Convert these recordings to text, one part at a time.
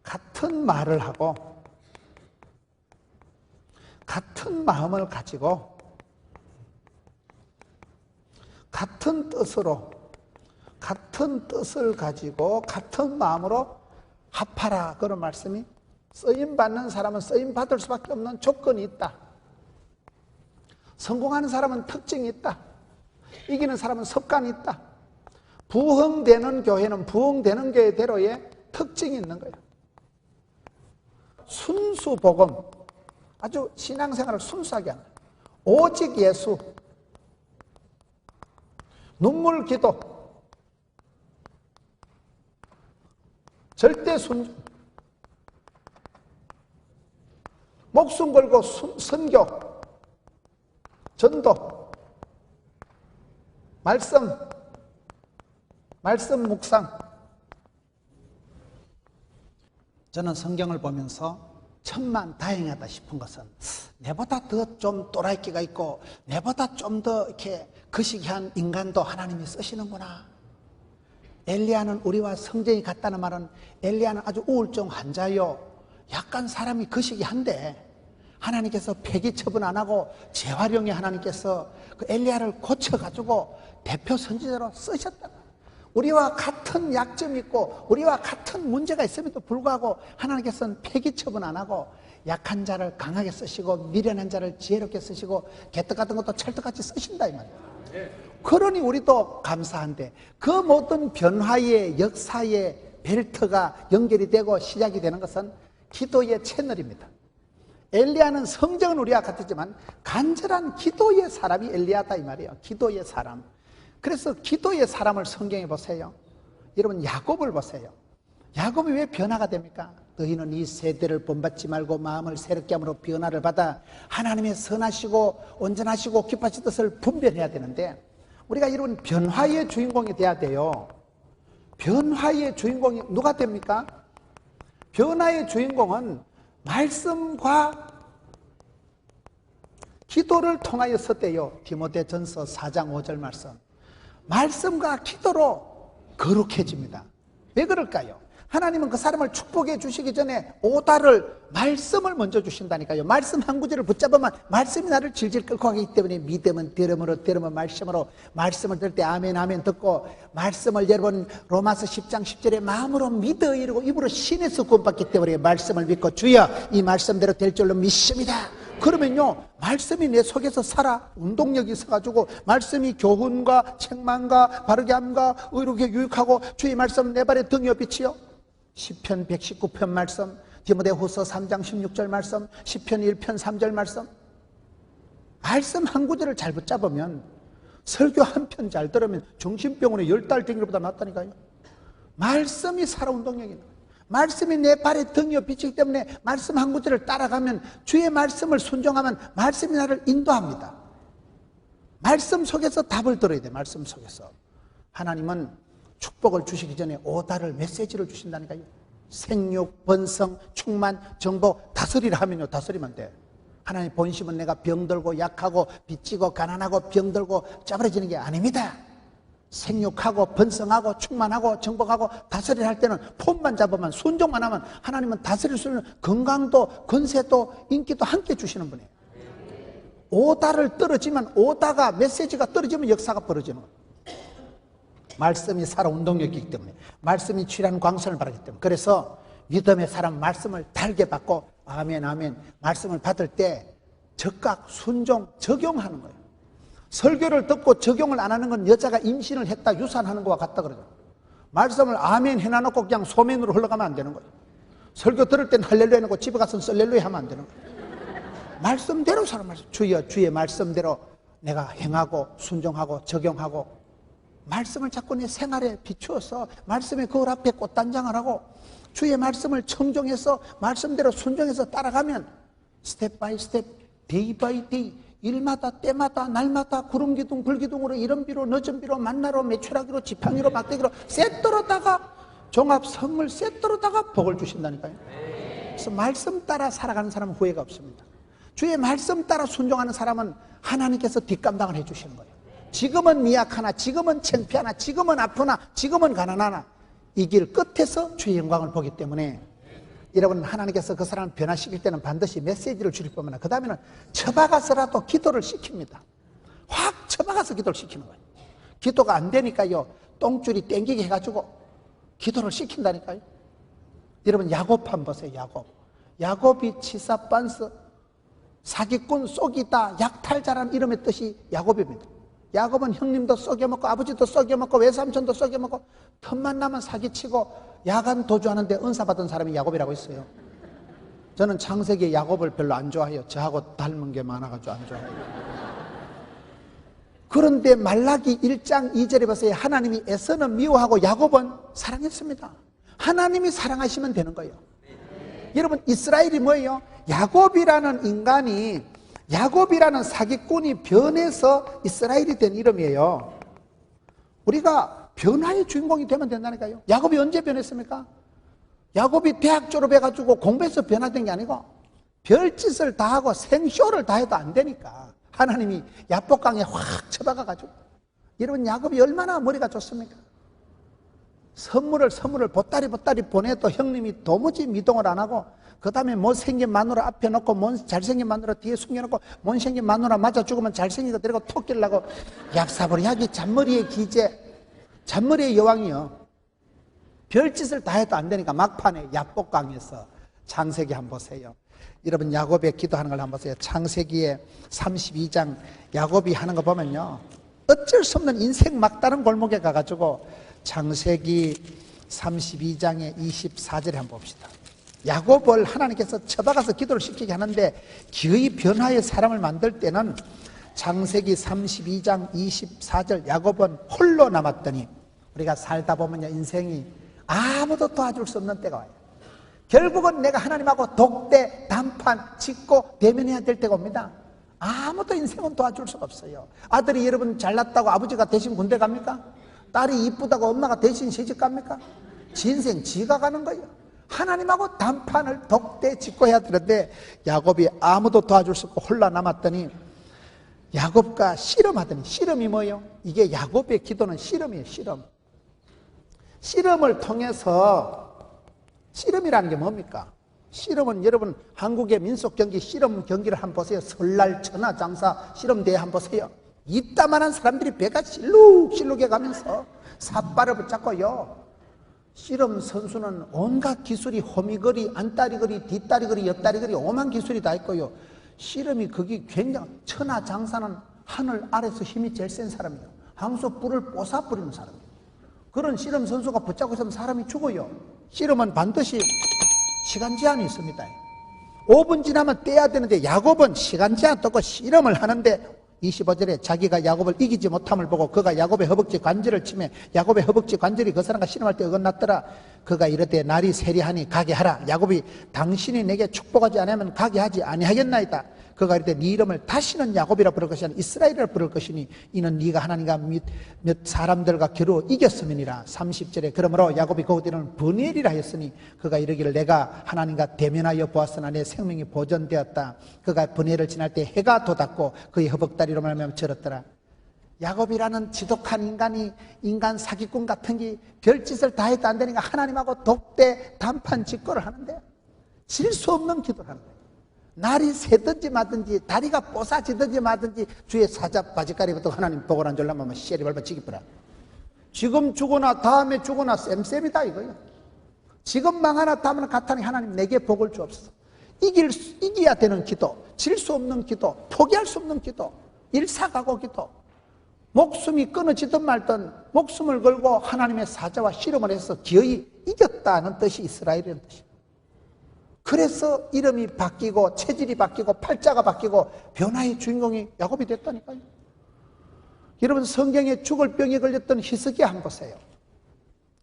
같은 말을 하고 같은 마음을 가지고 같은 뜻으로 같은 뜻을 가지고 같은 마음으로 합하라, 그런 말씀이 쓰임받는 사람은 쓰임받을 수밖에 없는 조건이 있다. 성공하는 사람은 특징이 있다. 이기는 사람은 습관이 있다. 부흥되는 교회는 부흥되는 교회대로의 특징이 있는 거예요. 순수복음, 아주 신앙생활을 순수하게 하는 거예요. 오직 예수, 눈물 기도, 절대 순종, 목숨 걸고 선교, 전도, 말씀 묵상. 저는 성경을 보면서 천만다행하다 싶은 것은 내보다 더 좀 또라이끼가 있고 내보다 좀 더 이렇게 거시기한 인간도 하나님이 쓰시는구나. 엘리야는 우리와 성정이 같다는 말은 엘리야는 아주 우울증 환자요, 약간 사람이 거시기한데 하나님께서 폐기 처분 안 하고 재활용해 하나님께서 그 엘리야를 고쳐가지고 대표 선지자로 쓰셨다. 우리와 같은 약점이 있고 우리와 같은 문제가 있음에도 불구하고 하나님께서는 폐기 처분 안 하고 약한 자를 강하게 쓰시고 미련한 자를 지혜롭게 쓰시고 개떡 같은 것도 찰떡같이 쓰신다 이 말이에요. 그러니 우리도 감사한데, 그 모든 변화의 역사의 벨트가 연결이 되고 시작이 되는 것은 기도의 채널입니다. 엘리야는 성정은 우리와 같았지만 간절한 기도의 사람이 엘리야다 이 말이에요. 기도의 사람. 그래서 기도의 사람을 성경에 보세요. 여러분 야곱을 보세요. 야곱이 왜 변화가 됩니까? 너희는 이 세대를 본받지 말고 마음을 새롭게 함으로 변화를 받아 하나님의 선하시고 온전하시고 기뻐하신 뜻을 분별해야 되는데, 우리가 이런 변화의 주인공이 돼야 돼요. 변화의 주인공이 누가 됩니까? 변화의 주인공은 말씀과 기도를 통하여 섰대요. 디모데전서 4장 5절 말씀. 말씀과 기도로 거룩해집니다. 왜 그럴까요? 하나님은 그 사람을 축복해 주시기 전에 오다를 말씀을 먼저 주신다니까요. 말씀 한 구절을 붙잡으면 말씀이 나를 질질 끌고 가기 때문에 믿음은 들음으로, 들음은 말씀으로, 말씀을 들을 때 아멘 아멘 듣고, 말씀을 여러분 로마서 10장 10절에 마음으로 믿어 이르고 입으로 신에서 구원받기 때문에 말씀을 믿고 주여 이 말씀대로 될 줄로 믿습니다. 그러면요, 말씀이 내 속에서 살아 운동력이 있어가지고 말씀이 교훈과 책망과 바르게 함과 의롭게 유익하고 주의 말씀 내 발에 등이여 빛이요. 시편 119편 말씀, 디모데후서 3장 16절 말씀, 시편 1편 3절 말씀. 말씀 한 구절을 잘 붙잡으면, 설교 한 편 잘 들으면 정신병원에 10달 댕기는 것보다 낫다니까요. 말씀이 살아 운동력이 있는 거예요. 말씀이 내 발에 등이여 빛이기 때문에 말씀 한 구절을 따라가면, 주의 말씀을 순종하면 말씀이 나를 인도합니다. 말씀 속에서 답을 들어야 돼. 말씀 속에서. 하나님은 축복을 주시기 전에 오다를, 메시지를 주신다니까요. 생육, 번성, 충만, 정복, 다스리라 하면요, 다스리면 돼. 하나님 본심은 내가 병들고 약하고 빚지고 가난하고 병들고 짜버려지는 게 아닙니다. 생육하고 번성하고 충만하고 정복하고 다스리라 할 때는 폼만 잡으면, 순종만 하면 하나님은 다스릴 수 있는 건강도 권세도 인기도 함께 주시는 분이에요. 오다를 떨어지면, 오다가 메시지가 떨어지면 역사가 벌어지는 거예요. 말씀이 살아 운동력이 있기 때문에, 말씀이 취한 광선을 바라기 때문에. 그래서 믿음의 사람 말씀을 달게 받고 아멘 아멘 말씀을 받을 때 적각 순종 적용하는 거예요. 설교를 듣고 적용을 안 하는 건 여자가 임신을 했다 유산하는 것과 같다 그러죠. 말씀을 아멘 해놔놓고 그냥 소맨으로 흘러가면 안 되는 거예요. 설교 들을 땐 할렐루야 해놓고 집에 가서는 썰렐루야 하면 안 되는 거예요. 말씀대로 사는 말씀, 주여 주의 말씀대로 내가 행하고 순종하고 적용하고, 말씀을 자꾸 내 생활에 비추어서 말씀의 거울 앞에 꽃단장을 하고 주의 말씀을 청종해서 말씀대로 순종해서 따라가면, 스텝 바이 스텝, 데이 바이 데이, 일마다 때마다 날마다 구름기둥 불기둥으로 이른비로 늦은비로 만나로 매출하기로 지팡이로 막대기로 세트로다가 종합 선물 세트로다가 복을 주신다니까요. 그래서 말씀 따라 살아가는 사람은 후회가 없습니다. 주의 말씀 따라 순종하는 사람은 하나님께서 뒷감당을 해주시는 거예요. 지금은 미약하나, 지금은 창피하나, 지금은 아프나, 지금은 가난하나 이 길 끝에서 주의 영광을 보기 때문에 여러분, 하나님께서 그 사람을 변화시킬 때는 반드시 메시지를 주실 뿐만 그 다음에는 처박아서라도 기도를 시킵니다. 확 처박아서 기도를 시키는 거예요. 기도가 안 되니까요, 똥줄이 땡기게 해가지고 기도를 시킨다니까요. 여러분, 야곱 한번 보세요. 야곱이 치사반스, 사기꾼, 속이다, 약탈자라는 이름의 뜻이 야곱입니다. 야곱은 형님도 썩여먹고 아버지도 썩여먹고 외삼촌도 썩여먹고 틈만 나면 사기치고 야간 도주하는데 은사받은 사람이 야곱이라고 있어요. 저는 창세기 야곱을 별로 안 좋아해요. 저하고 닮은 게 많아가지고 안 좋아해요. 그런데 말라기 1장 2절에 보세요. 하나님이 에서는 미워하고 야곱은 사랑했습니다. 하나님이 사랑하시면 되는 거예요. 여러분, 이스라엘이 뭐예요? 야곱이라는 인간이, 야곱이라는 사기꾼이 변해서 이스라엘이 된 이름이에요. 우리가 변화의 주인공이 되면 된다니까요. 야곱이 언제 변했습니까? 야곱이 대학 졸업해가지고 공부해서 변화된 게 아니고 별짓을 다 하고 생쇼를 다 해도 안 되니까 하나님이 야복강에 확 쳐박아가지고, 여러분, 야곱이 얼마나 머리가 좋습니까? 선물을 보따리 보내도 형님이 도무지 미동을 안 하고, 그 다음에 못생긴 마누라 앞에 놓고 잘생긴 마누라 뒤에 숨겨놓고, 못생긴 마누라 맞아 죽으면 잘생긴 거 데리고 톡 끼려고 약사부리하기, 잔머리의 기재, 잔머리의 여왕이요. 별짓을 다 해도 안 되니까 막판에 야복강에서, 창세기 한번 보세요. 여러분, 야곱의 기도하는 걸 한번 보세요. 창세기의 32장 야곱이 하는 거 보면요, 어쩔 수 없는 인생 막다른 골목에 가가지고 창세기 32장의 24절에 한번 봅시다. 야곱을 하나님께서 쳐박아서 기도를 시키게 하는데, 기의 변화의 사람을 만들 때는 창세기 32장 24절, 야곱은 홀로 남았더니, 우리가 살다 보면요, 인생이 아무도 도와줄 수 없는 때가 와요. 결국은 내가 하나님하고 독대, 단판, 짓고 대면해야 될 때가 옵니다. 아무도 인생은 도와줄 수가 없어요. 아들이 여러분 잘났다고 아버지가 대신 군대 갑니까? 딸이 이쁘다고 엄마가 대신 시집 갑니까? 지 인생 지가 가는 거예요. 하나님하고 단판을 독대 짓고 해야 되는데, 야곱이 아무도 도와줄 수 없고 홀라 남았더니 야곱과 씨름하더니, 씨름이 뭐예요? 이게 야곱의 기도는 씨름이에요. 씨름을 통해서, 씨름이라는 게 뭡니까? 씨름은 여러분, 한국의 민속 경기 씨름 경기를 한번 보세요. 설날 천하장사 씨름대회 한번 보세요. 이따만한 사람들이 배가 실룩실룩해 가면서 삿발을 붙잡고요, 씨름 선수는 온갖 기술이, 호미거리, 안다리거리, 뒷다리거리, 옆다리거리, 오만 기술이 다 있고요. 씨름이 그게 굉장히, 천하장사는 하늘 아래서 힘이 제일 센 사람이에요. 항소 뿔을 뽀사 뿌리는 사람이에요. 그런 씨름 선수가 붙잡고 있으면 사람이 죽어요. 씨름은 반드시 시간 제한이 있습니다. 5분 지나면 떼야 되는데, 야곱은 시간 제한 두고 씨름을 하는데, 25절에 자기가 야곱을 이기지 못함을 보고 그가 야곱의 허벅지 관절을 치매 야곱의 허벅지 관절이 그 사람과 씨름할 때 어긋났더라. 그가 이르되 날이 세리하니 가게 하라. 야곱이 당신이 내게 축복하지 않으면 가게 하지 아니하겠나이다. 그가 이르되 네 이름을 다시는 야곱이라 부를 것이 아니라 이스라엘이라 부를 것이니 이는 네가 하나님과 몇 사람들과 겨루어 이겼음이니라. 30절에 그러므로 야곱이 그 뒤로는 브니엘이라 했으니 그가 이르기를 내가 하나님과 대면하여 보았으나 내 생명이 보존되었다. 그가 브니엘을 지날 때 해가 돋았고 그의 허벅다리로 말하며 절었더라. 야곱이라는 지독한 인간이, 인간 사기꾼 같은 게 별짓을 다 해도 안 되니까 하나님하고 독대 단판 직고를 하는데, 질 수 없는 기도를 하는 거예요. 날이 새든지 마든지 다리가 뽀사지든지 마든지 주의 사자 바지가리부터 하나님 복을 안 줄라면 씨알이 밟아 지기쁘라. 지금 죽으나 다음에 죽으나 쌤쌤이다 이거예요. 지금 망하나 다음에 같으니 하나님 내게 복을 주옵소서. 이겨야 되는 기도, 질 수 없는 기도, 포기할 수 없는 기도, 일사각오 기도. 목숨이 끊어지든 말든 목숨을 걸고 하나님의 사자와 씨름을 해서 기어이 이겼다는 뜻이 이스라엘이라는 뜻이에요. 그래서 이름이 바뀌고 체질이 바뀌고 팔자가 바뀌고 변화의 주인공이 야곱이 됐다니까요. 여러분, 성경에 죽을 병에 걸렸던 히스기야 한번 보세요.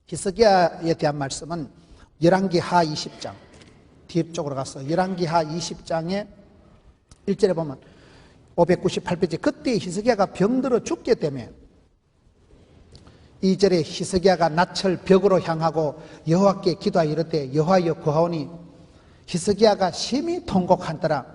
히스기야에 대한 말씀은 열왕기하 20장 뒤쪽으로 가서 열왕기하 20장의 1절에 보면 598페이지, 그때 히스기야가 병들어 죽게 되면 2절에 히스기야가 낯을 벽으로 향하고 여호와께 기도하여 이르되 여호와여 구하오니 히스기야가 심히 통곡하더라.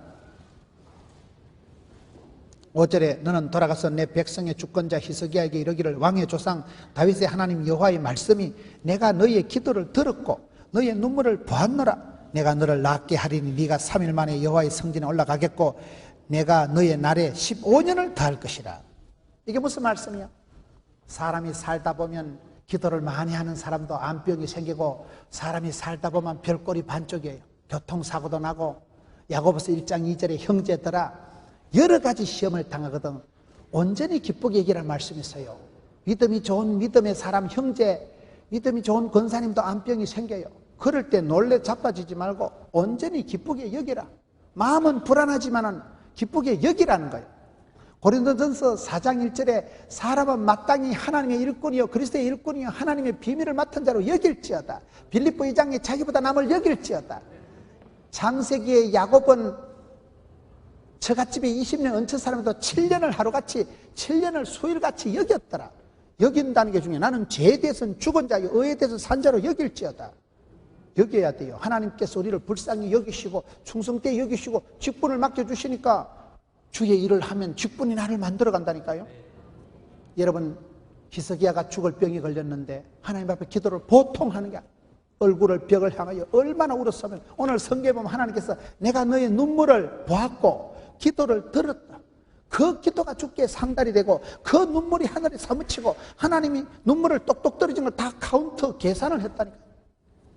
5절에 너는 돌아가서 내 백성의 주권자 히스기야에게 이르기를 왕의 조상 다윗의 하나님 여호와의 말씀이 내가 너희의 기도를 들었고 너희의 눈물을 보았노라. 내가 너를 낫게 하리니 네가 3일 만에 여호와의 성전에 올라가겠고 내가 너의 날에 15년을 더할 것이라. 이게 무슨 말씀이야? 사람이 살다 보면 기도를 많이 하는 사람도 암병이 생기고, 사람이 살다 보면 별꼴이 반쪽이에요. 교통사고도 나고, 야고보서 1장 2절에 형제들아 여러 가지 시험을 당하거든 온전히 기쁘게 여기라는 말씀이 있어요. 믿음이 좋은 믿음의 사람, 형제, 믿음이 좋은 권사님도 암병이 생겨요. 그럴 때 놀래 자빠지지 말고 온전히 기쁘게 여기라. 마음은 불안하지만은 기쁘게 여기라는 거예요. 고린도전서 4장 1절에 사람은 마땅히 하나님의 일꾼이요 그리스도의 일꾼이요 하나님의 비밀을 맡은 자로 여길지어다. 빌립보 2장에 자기보다 남을 여길지어다. 창세기의 야곱은 처갓집에 20년 얹힌 사람도 7년을 하루같이 7년을 수일같이 여겼더라. 여긴다는 게 중요해. 나는 죄에 대해서는 죽은 자요 의에 대해서는 산 자로 여길지어다. 여겨야 돼요. 하나님께서 우리를 불쌍히 여기시고 충성되게 여기시고 직분을 맡겨주시니까 주의 일을 하면 직분이 나를 만들어 간다니까요. 여러분, 히스기야가 죽을 병이 걸렸는데 하나님 앞에 기도를 보통 하는 게 아니에요. 얼굴을 벽을 향하여 얼마나 울었으면, 오늘 성경에 보면 하나님께서 내가 너의 눈물을 보았고 기도를 들었다. 그 기도가 주께 상달이 되고 그 눈물이 하늘에 사무치고 하나님이 눈물을 똑똑 떨어진 걸 다 카운트 계산을 했다니까.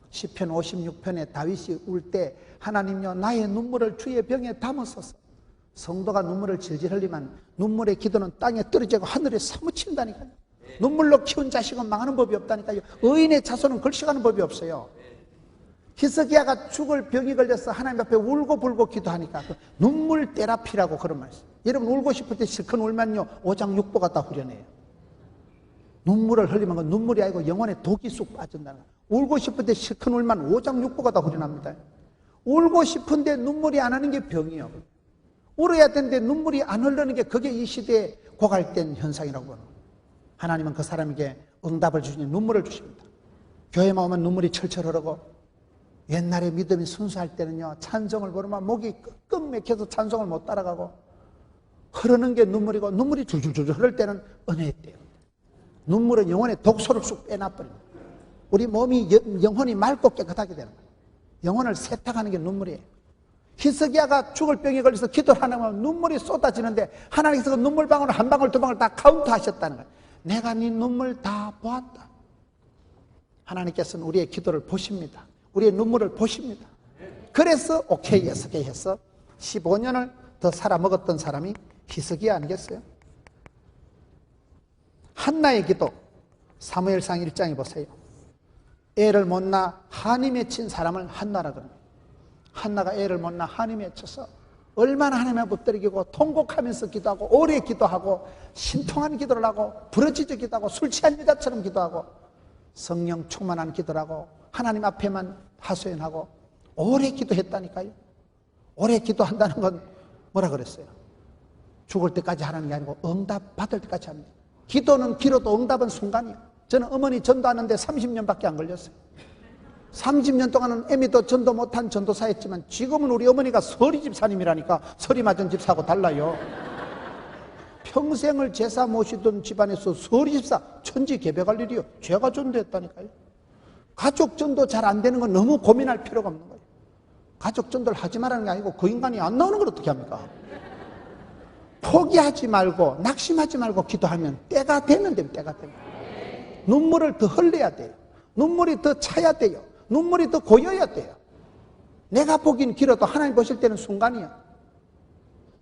시편 56편에 다윗이 울 때 하나님여 나의 눈물을 주의 병에 담으소서. 성도가 눈물을 질질 흘리면 눈물의 기도는 땅에 떨어지고 하늘에 사무친다니까요. 눈물로 키운 자식은 망하는 법이 없다니까요. 의인의 자손은 걸식하는 법이 없어요. 히스기야가 죽을 병이 걸려서 하나님 앞에 울고 불고 기도하니까 그 눈물 테라피라고 그런 말이 있어요. 여러분, 울고 싶을 때 실컷 울면요 오장육부가 다 후련해요. 눈물을 흘리면 그 눈물이 아니고 영혼에 독이 쑥 빠진다는 거예요. 울고 싶을 때 실컷 울면 오장육부가 다 후련합니다. 울고 싶은데 눈물이 안 하는 게 병이에요. 울어야 되는데 눈물이 안 흐르는 게 그게 이 시대의 고갈된 현상이라고 하는 거예요. 하나님은 그 사람에게 응답을 주시니 눈물을 주십니다. 교회만 오면 눈물이 철철 흐르고, 옛날에 믿음이 순수할 때는요 찬송을 부르면 목이 끙끙 맥혀서 찬송을 못 따라가고 흐르는 게 눈물이고, 눈물이 줄줄줄 흐를 때는 은혜의 때예요. 눈물은 영혼의 독소를 쑥 빼놔버립니다. 우리 몸이 영혼이 맑고 깨끗하게 되는 거예요. 영혼을 세탁하는 게 눈물이에요. 히스기야가 죽을 병에 걸려서 기도를 하면 눈물이 쏟아지는데 하나님께서 그 눈물방울 한 방울 두 방울 다 카운트하셨다는 거예요. 내가 네 눈물 다 보았다. 하나님께서는 우리의 기도를 보십니다. 우리의 눈물을 보십니다. 그래서 오케이 예스케이 해서 15년을 더 살아먹었던 사람이 히스기야 아니겠어요? 한나의 기도, 사무엘상 1장에 보세요. 애를 못 낳아 한이 맺힌 사람을 한나라 그럽니다. 한나가 애를 못 낳아 한이 맺혀서 얼마나 하나님을 붙들이고 통곡하면서 기도하고 오래 기도하고 신통한 기도를 하고 부러지게 기도하고 술 취한 여자처럼 기도하고 성령 충만한 기도를 하고 하나님 앞에만 하소연하고 오래 기도했다니까요. 오래 기도한다는 건 뭐라 그랬어요? 죽을 때까지 하는 게 아니고 응답 받을 때까지 합니다. 기도는 길어도 응답은 순간이에요. 저는 어머니 전도하는데 30년밖에 안 걸렸어요. 30년 동안은 애미도 전도 못한 전도사였지만 지금은 우리 어머니가 서리 집사님이라니까 서리 맞은 집사하고 달라요. 평생을 제사 모시던 집안에서 서리 집사 천지개벽할 일이요. 제가 전도했다니까요. 가족 전도 잘 안 되는 건 너무 고민할 필요가 없는 거예요. 가족 전도를 하지 말라는 게 아니고 그 인간이 안 나오는 걸 어떻게 합니까? 포기하지 말고 낙심하지 말고 기도하면 때가 되는데 때가 되면 눈물을 더 흘려야 돼요. 눈물이 더 차야 돼요. 눈물이 더 고여야 돼요. 내가 보긴 길어도 하나님 보실 때는 순간이야.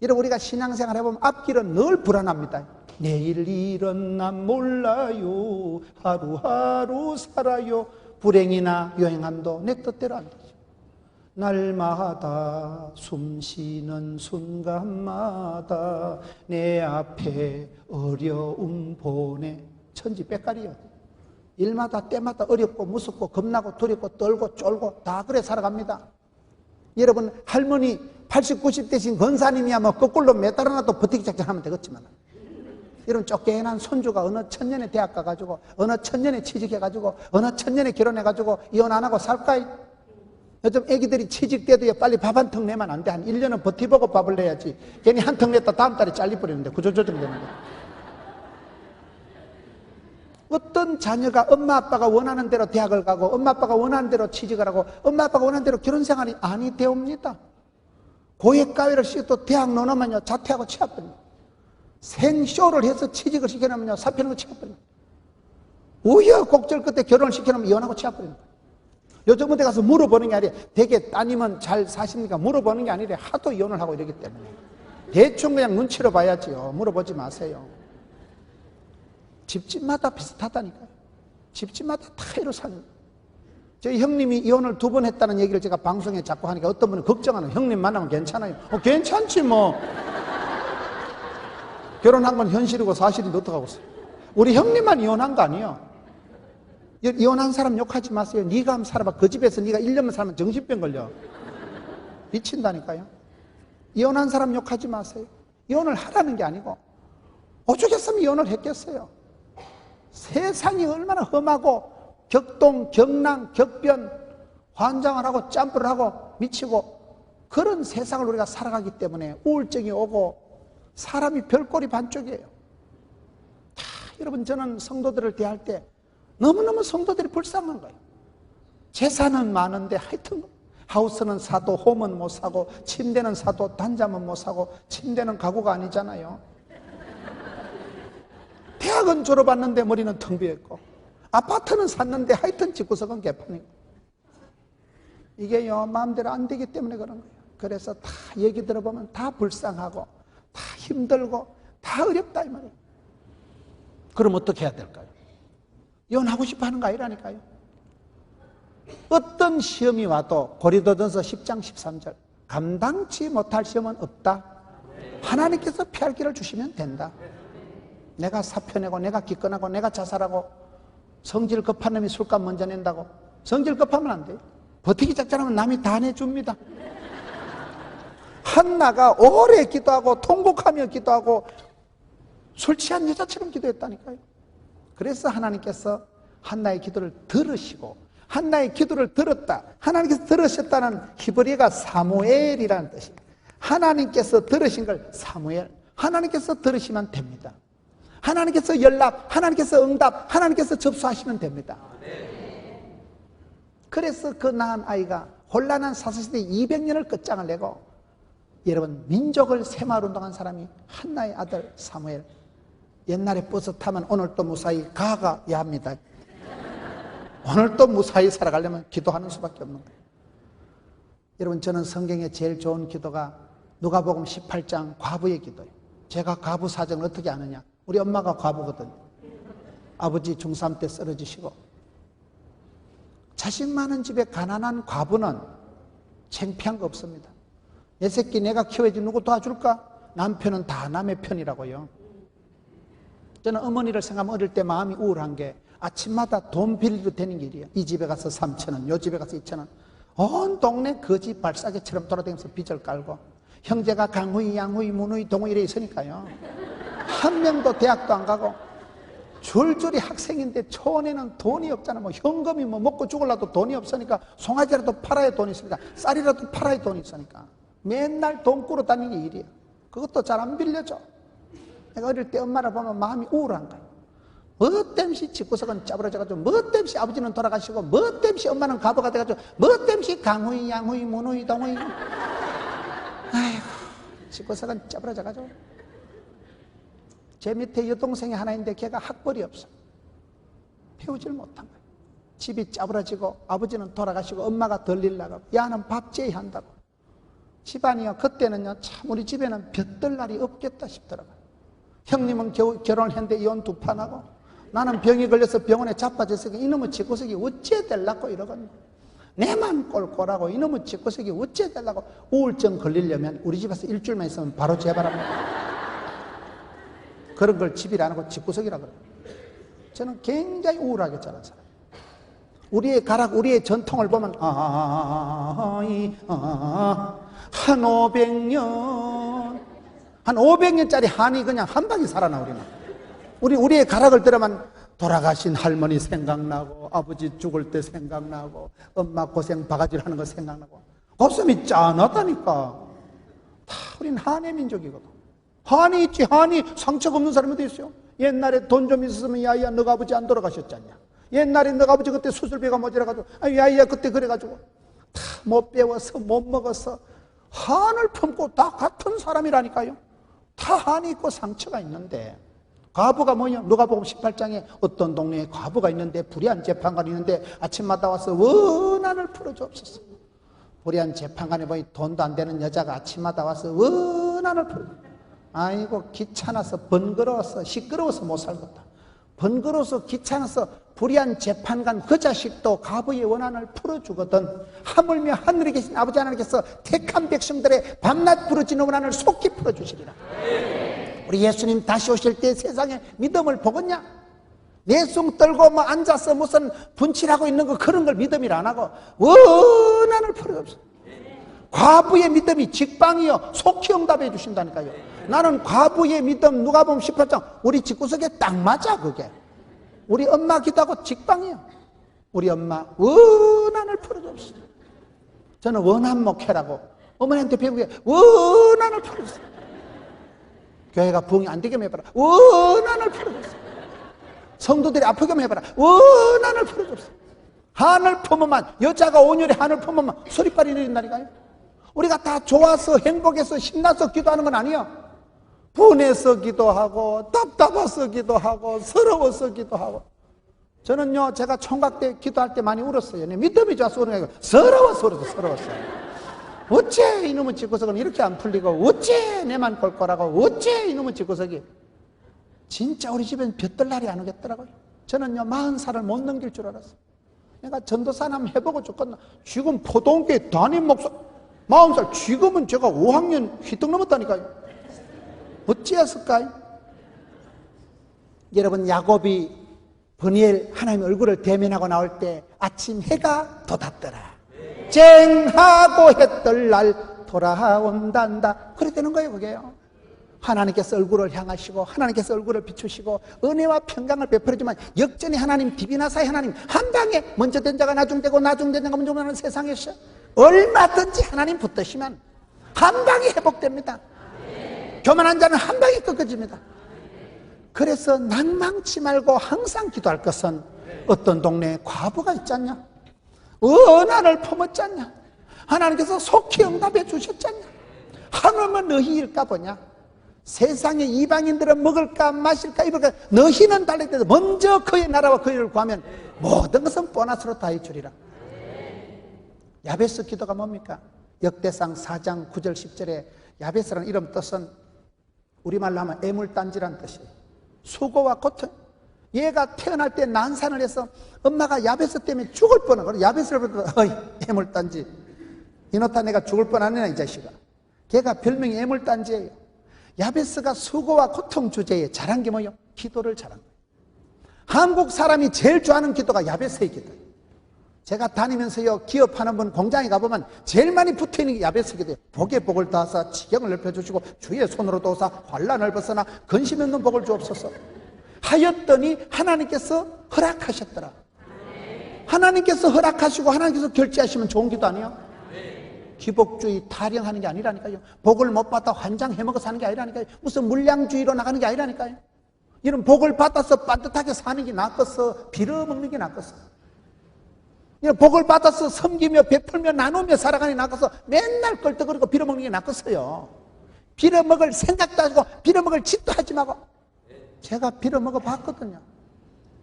여러분, 우리가 신앙생활 해보면 앞길은 늘 불안합니다. 내일 일은 난 몰라요. 하루하루 살아요. 불행이나 여행함도 내 뜻대로 안 되죠. 날마다 숨쉬는 순간마다 내 앞에 어려움 보내. 천지백갈이요. 일마다 때마다 어렵고 무섭고 겁나고 두렵고 떨고 쫄고 다 그래 살아갑니다. 여러분, 할머니 80, 90대신 권사님이야 뭐 거꾸로 매달아놔도 버티기 작정하면 되겠지만 여러분, 쫓겨난 손주가 어느 천년에 대학 가가지고 어느 천년에 취직해가지고 어느 천년에 결혼해가지고 이혼 안 하고 살까? 요즘 애기들이 취직돼도 빨리 밥 한 턱 내면 안 돼. 한 1년은 버티보고 밥을 내야지. 괜히 한 턱 냈다 다음 달에 잘리버리는데 구조조정되는데. 어떤 자녀가 엄마 아빠가 원하는 대로 대학을 가고 엄마 아빠가 원하는 대로 취직을 하고 엄마 아빠가 원하는 대로 결혼생활이 아니 되옵니다. 고액가회를 시켜도 대학 넣으면요 자퇴하고 취업합니다. 생쇼를 해서 취직을 시켜놓으면요 사표는 거 취업합니다. 우여곡절 끝에 결혼을 시켜놓으면 이혼하고 취업합니다. 요즘 어디 가서 물어보는 게 아니라 되게 따님은 잘 사십니까? 물어보는 게 아니라 하도 이혼을 하고 이러기 때문에 대충 그냥 눈치로 봐야지요. 물어보지 마세요. 집집마다 비슷하다니까요. 집집마다 다 이러 사는. 저희 형님이 이혼을 2번 했다는 얘기를 제가 방송에 자꾸 하니까 어떤 분은 걱정하는, 형님 만나면 괜찮아요. 괜찮지 뭐. 결혼한 건 현실이고 사실인데 어떡하고 있어요. 우리 형님만 이혼한 거 아니에요. 이혼한 사람 욕하지 마세요. 네가 한번 살아봐. 그 집에서 네가 1년만 살면 정신병 걸려. 미친다니까요. 이혼한 사람 욕하지 마세요. 이혼을 하라는 게 아니고 오죽했으면 이혼을 했겠어요. 세상이 얼마나 험하고 격동, 경랑, 격변, 환장을 하고 짬프를 하고 미치고 그런 세상을 우리가 살아가기 때문에 우울증이 오고 사람이 별꼴이 반쪽이에요. 여러분 저는 성도들을 대할 때 너무너무 성도들이 불쌍한 거예요. 재산은 많은데 하여튼 하우스는 사도 홈은 못 사고 침대는 사도 단잠은 못 사고 침대는 가구가 아니잖아요. 대학은 졸업했는데 머리는 텅 비어있고 아파트는 샀는데 하여튼 집구석은 개판이고 이게요 마음대로 안 되기 때문에 그런 거예요. 그래서 다 얘기 들어보면 다 불쌍하고 다 힘들고 다 어렵다 이 말이에요. 그럼 어떻게 해야 될까요? 이혼하고 싶어 하는 거 아니라니까요. 어떤 시험이 와도 고린도전서 10장 13절 감당치 못할 시험은 없다. 하나님께서 피할 길을 주시면 된다. 내가 사표내고 내가 기권하고 내가 자살하고 성질 급한 놈이 술값 먼저 낸다고 성질 급하면 안 돼요. 버티기 작전하면 남이 다 내줍니다. 한나가 오래 기도하고 통곡하며 기도하고 술 취한 여자처럼 기도했다니까요. 그래서 하나님께서 한나의 기도를 들으시고 한나의 기도를 들었다. 하나님께서 들으셨다는 히브리어가 사무엘이라는 뜻입니다. 하나님께서 들으신 걸 사무엘, 하나님께서 들으시면 됩니다. 하나님께서 연락, 하나님께서 응답, 하나님께서 접수하시면 됩니다. 그래서 그 낳은 아이가 혼란한 사사시대 200년을 끝장을 내고 여러분 민족을 새마을운동한 사람이 한나의 아들 사무엘. 옛날에 버스 타면 오늘 또 무사히 가야 합니다. 오늘 또 무사히 살아가려면 기도하는 수밖에 없는 거예요. 여러분 저는 성경에 제일 좋은 기도가 누가복음 18장 과부의 기도예요. 제가 과부 사정을 어떻게 아느냐. 우리 엄마가 과부거든요. 아버지 중3 때 쓰러지시고 자식 많은 집에 가난한 과부는 창피한 거 없습니다. 내 새끼 내가 키워야지 누구 도와줄까? 남편은 다 남의 편이라고요. 저는 어머니를 생각하면 어릴 때 마음이 우울한 게 아침마다 돈 빌리러 되는 길이에요. 이 집에 가서 3,000원, 요 집에 가서 2,000원. 온 동네 거지 발사계처럼 돌아다니면서 빚을 깔고 형제가 강후이, 양후이, 문후이, 동후이 이래 있으니까요. 한 명도 대학도 안 가고 줄줄이 학생인데 초원에는 돈이 없잖아. 뭐 현금이 뭐 먹고 죽으려도 돈이 없으니까 송아지라도 팔아야 돈이 있으니까 쌀이라도 팔아야 돈이 있으니까 맨날 돈 꾸러 다니는 게 일이에요. 그것도 잘 안 빌려줘. 내가 어릴 때 엄마를 보면 마음이 우울한 거예요. 뭐 땜시 집구석은 짜부러져가지고 뭐 땜시 아버지는 돌아가시고 뭐 땜시 엄마는 과부가 돼가지고 뭐 땜시 강후이, 양후이, 문후이, 동후이. 아이고 집구석은 짜부러져가지고 제 밑에 여동생이 하나 있는데 걔가 학벌이 없어. 배우질 못한 거예요. 집이 짜부러지고 아버지는 돌아가시고 엄마가 덜일 나가고 야는 밥제이 한다고. 집안이요 그때는요 참 우리 집에는 볕들 날이 없겠다 싶더라고요. 형님은 겨우 결혼을 했는데 이혼 2판 하고 나는 병이 걸려서 병원에 자빠졌으니까 이놈의 집구석이 어째 될라고 이러거든요. 내만 꼴꼴하고 이놈의 집구석이 어째 될라고. 우울증 걸리려면 우리 집에서 일주일만 있으면 바로 재발합니다. 그런 걸 집이라 안 하고 집구석이라고 그래요. 저는 굉장히 우울하게 자란 사람. 우리의 가락, 우리의 전통을 보면 한 500년 한 500년짜리 한이 그냥 한 방에 살아나 우리의 가락을 들으면 돌아가신 할머니 생각나고 아버지 죽을 때 생각나고 엄마 고생 바가지를 하는 거 생각나고 가슴이 짠하다니까. 다 우린 한의 민족이거든. 한이 있지. 한이 상처가 없는 사람이 어디 있어요? 옛날에 돈 좀 있었으면 야야 너가 아버지 안 돌아가셨잖냐. 옛날에 너가 아버지 그때 수술비가 모자라가지고 야야 그때 그래가지고 다 못 배워서 못 먹어서 한을 품고 다 같은 사람이라니까요. 다 한이 있고 상처가 있는데, 과부가 뭐냐? 누가복음 18장에 어떤 동네에 과부가 있는데 불의한 재판관이 있는데 아침마다 와서 원한을 풀어주옵소서. 불의한 재판관에 보니 돈도 안 되는 여자가 아침마다 와서 원한을 풀어. 아이고 귀찮아서 번거로워서 시끄러워서 못 살겠다. 번거로워서 귀찮아서 불의한 재판관 그 자식도 과부의 원한을 풀어주거든. 하물며 하늘에 계신 아버지 하나님께서 택한 백성들의 밤낮 부르짖는 원한을 속히 풀어주시리라. 우리 예수님 다시 오실 때 세상에 믿음을 보겠냐? 내숭 떨고 뭐 앉아서 무슨 분칠하고 있는 거 그런 걸 믿음이라 안 하고 원한을 풀어주옵소서. 과부의 믿음이 직방이요 속히 응답해 주신다니까요. 나는 과부의 믿음 누가복음 18장 우리 집구석에 딱 맞아. 그게 우리 엄마 기도하고 직방이요. 우리 엄마 원한을 풀어주옵소서. 저는 원한 목회라고 어머니한테 배우게 원한을 풀어주세요. 교회가 부흥이 안 되게 해봐라. 원한을 풀어주세요. 성도들이 아프게 해봐라. 원한을 풀어주세요. 한을 품으면, 여자가 온열에 한을 품으면 소리빨이 내린다니까요. 우리가 다 좋아서 행복해서 신나서 기도하는 건 아니야. 분해서 기도하고 답답해서 기도하고 서러워서 기도하고. 저는요 제가 총각 때 기도할 때 많이 울었어요. 믿음이 좋아서 우는 게 아니고 서러웠어요. 어째 이놈의 집구석은 이렇게 안 풀리고 어째 내만 꼴꼴하고 어째 이놈의 집구석이. 진짜 우리 집엔 볕들 날이 안 오겠더라고요. 저는요 40살을 못 넘길 줄 알았어요. 내가 전도사나 한번 해보고 죽겠나. 지금 포동교회 담임 목사 40살, 지금은 제가 5학년 휘떡 넘었다니까요. 어찌했을까요? 여러분, 야곱이 브니엘 하나님의 얼굴을 대면하고 나올 때 아침 해가 돋았더라. 쨍하고 해뜰 날 돌아온단다. 그래 되는 거예요. 그게요. 하나님께서 얼굴을 향하시고 하나님께서 얼굴을 비추시고 은혜와 평강을 베풀어주면 역전히 하나님, 디비나사의 하나님, 한 방에 먼저 된 자가 나중되고 나중된 자가 먼저 되는 세상에서 얼마든지 하나님 붙드시면 한 방에 회복됩니다. 교만한 자는 한 방에 꺾어집니다. 그래서 낭망치 말고 항상 기도할 것은 어떤 동네에 과부가 있잖냐, 원한을 품었잖냐, 하나님께서 속히 응답해 주셨잖냐, 하늘은 너희일까 보냐. 세상에 이방인들은 먹을까 마실까 입을까 너희는 달리듯 먼저 그의 나라와 그의 일을 구하면 모든 것은 보너스로 다 주리라. 야베스 기도가 뭡니까? 역대상 4장 9절 10절에 야베스라는 이름 뜻은 우리말로 하면 애물단지란 뜻이에요. 수고와 고통. 얘가 태어날 때 난산을 해서 엄마가 야베스 때문에 죽을 뻔하고 야베스를 부르고 어이 애물단지 이노타 내가 죽을 뻔하네 이 자식아. 걔가 별명이 애물단지예요. 야베스가 수고와 고통 주제에 잘한 게 뭐예요? 기도를 잘한 거예요. 한국 사람이 제일 좋아하는 기도가 야베스의 기도예요. 제가 다니면서요 기업하는 분 공장에 가보면 제일 많이 붙어있는 게 야베스 기도예요. 복의 복을 다하사 지경을 넓혀주시고 주의 손으로 도우사 환난을 벗어나 근심 없는 복을 주옵소서 하였더니 하나님께서 허락하셨더라. 하나님께서 허락하시고 하나님께서 결제하시면 좋은 기도 아니에요? 기복주의 타령하는 게 아니라니까요. 복을 못 받아 환장 해먹어 사는 게 아니라니까요. 무슨 물량주의로 나가는 게 아니라니까요. 이런 복을 받아서 반듯하게 사는 게 낫겠어? 빌어먹는 게 낫겠어? 이런 복을 받아서 섬기며 베풀며 나누며 살아가는 게 낫겠어? 맨날 껄떡거리고 빌어먹는 게 낫겠어요? 빌어먹을 생각도 하고 빌어먹을 짓도 하지 말고. 제가 빌어먹어 봤거든요.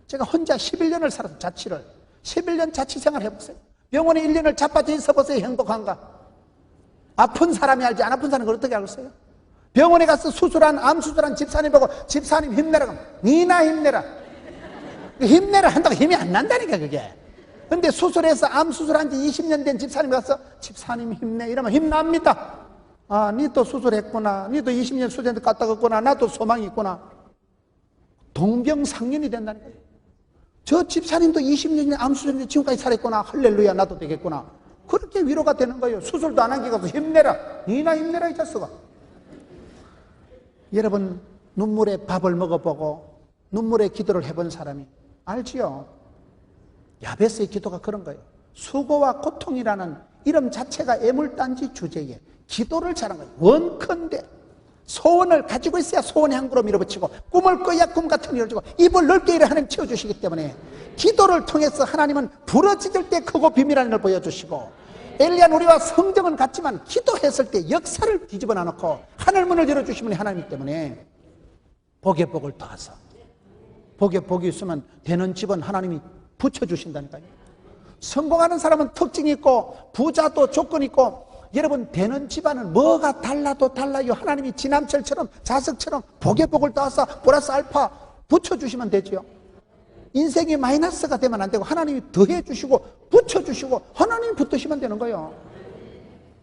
제가 혼자 11년을 살아서 자취를 11년 자취생활 해보세요. 병원에 1년을 자빠져 있어보세요. 행복한가? 아픈 사람이 알지 안 아픈 사람은 어떻게 알겠어요? 병원에 가서 수술한 암 수술한 집사님 보고 집사님 힘내라 그러면 니나 힘내라. 힘내라 한다고 힘이 안 난다니까 그게. 근데 수술해서 암 수술한 지 20년 된 집사님 가서 집사님 힘내 이러면 힘납니다. 아, 니도 수술했구나. 니도 20년 수술했는데 갔다 갔구나. 나도 소망이 있구나. 동병상련이 된다니까. 저 집사님도 20년에 암 수술했는데 지금까지 살았구나. 할렐루야 나도 되겠구나. 그렇게 위로가 되는 거예요. 수술도 안 한 게 가서 힘내라. 니나 힘내라 이 자식아. 여러분 눈물에 밥을 먹어보고 눈물에 기도를 해본 사람이 알지요? 야베스의 기도가 그런 거예요. 수고와 고통이라는 이름 자체가 애물단지 주제에 기도를 잘한 거예요. 원컨대 소원을 가지고 있어야 소원의 항구로 밀어붙이고, 꿈을 꿔야 꿈 같은 일을 주고, 입을 넓게 일해 하나님 채워주시기 때문에 기도를 통해서 하나님은 부러질 때 크고 비밀한 걸 보여주시고, 엘리야 우리와 성정은 같지만 기도했을 때 역사를 뒤집어 놔놓고 하늘문을 열어주시면 하나님 때문에 복에 복을 더하서, 복에 복이 있으면 되는 집은 하나님이 붙여주신다니까요. 성공하는 사람은 특징이 있고 부자도 조건이 있고, 여러분 되는 집안은 뭐가 달라도 달라요. 하나님이 지남철처럼 자석처럼 복에 복을 더하사 플러스 알파 붙여주시면 되죠. 인생이 마이너스가 되면 안 되고 하나님이 더해주시고 붙여주시고 하나님이 붙으시면 되는 거예요.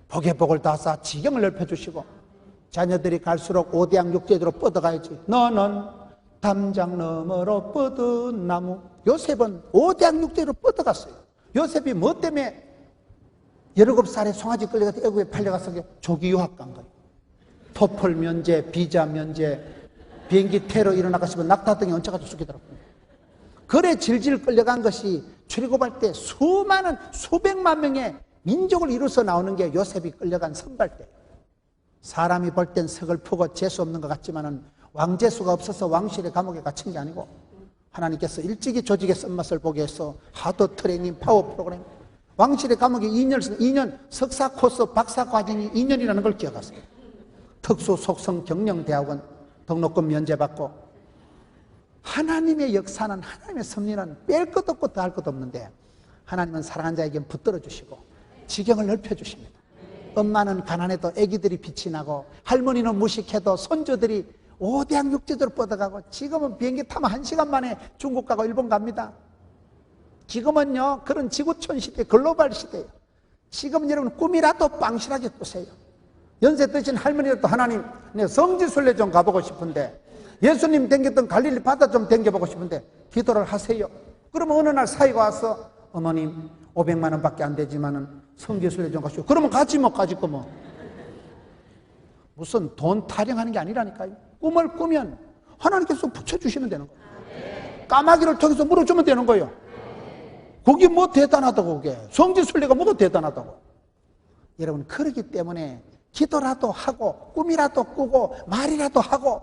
복에 복을 더하사 지경을 넓혀주시고, 자녀들이 갈수록 5대양 6제대로 뻗어가야지. 너는 담장 너머로 뻗은 나무. 요셉은 5대양 6제대로 뻗어갔어요. 요셉이 뭐 때문에 17살에 송아지 끌려가서 애국에 팔려가서 조기 유학 간 거예요. 토플 면제, 비자 면제, 비행기 테러 일어나가 싶으면 낙타등에 얹혀가지고 죽이더라고요. 그래 질질 끌려간 것이 출애굽할 때 수많은 수백만 명의 민족을 이루어서 나오는 게 요셉이 끌려간 선발대. 사람이 볼 땐 서글프고 재수 없는 것 같지만은 왕재수가 없어서 왕실의 감옥에 갇힌 게 아니고, 하나님께서 일찍이 조직의 쓴맛을 보게 해서 하드 트레이닝 파워 프로그램, 왕실의 감옥에 2년 석사 코스 박사 과정이 2년이라는 걸 기억하세요. 특수 속성 경영대학원 등록금 면제받고, 하나님의 역사는, 하나님의 섭리는 뺄 것 없고 더할 것 없는데, 하나님은 사랑한 자에게 붙들어 주시고 지경을 넓혀 주십니다. 엄마는 가난해도 아기들이 빛이 나고, 할머니는 무식해도 손주들이 5대양 6제대로 뻗어가고, 지금은 비행기 타면 1시간 만에 중국 가고 일본 갑니다. 지금은요 그런 지구촌 시대, 글로벌 시대예요. 지금 여러분 꿈이라도 빵실하게 꾸세요. 연세 드신 할머니라도 하나님, 내가 성지순례 좀 가보고 싶은데, 예수님 댕겼던 갈릴리 바다 좀 댕겨보고 싶은데 기도를 하세요. 그러면 어느 날 사이가 와서, 어머님 500만 원밖에 안 되지만은 성지순례 좀 가시오. 그러면 가지 뭐, 가지 거 뭐. 무슨 돈 타령하는 게 아니라니까요. 꿈을 꾸면 하나님께서 붙여주시면 되는 거예요. 까마귀를 통해서 물어주면 되는 거예요. 그게 뭐 대단하다고, 그게 성지순례가 뭐가 대단하다고. 여러분 그러기 때문에 기도라도 하고 꿈이라도 꾸고 말이라도 하고,